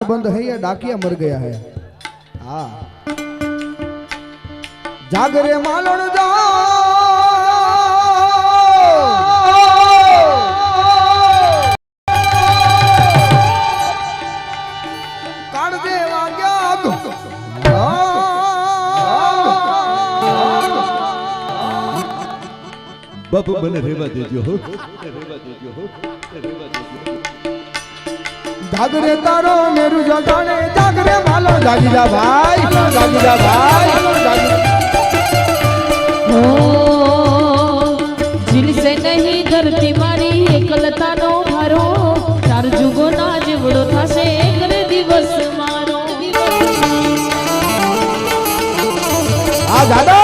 बंद है या डाकिया मर गया है। हाँ जागरे मालण जा काट देवा क्या बापू મને રેવા દેજો હો जागरे तारो मेरू जगाने जागरे मालो जागीरा भाई हो जिल से नहीं धरती मारी एकलता नो भारो चार जुगो ना जीवड़ो थासे एक दिवस मारो आ दादा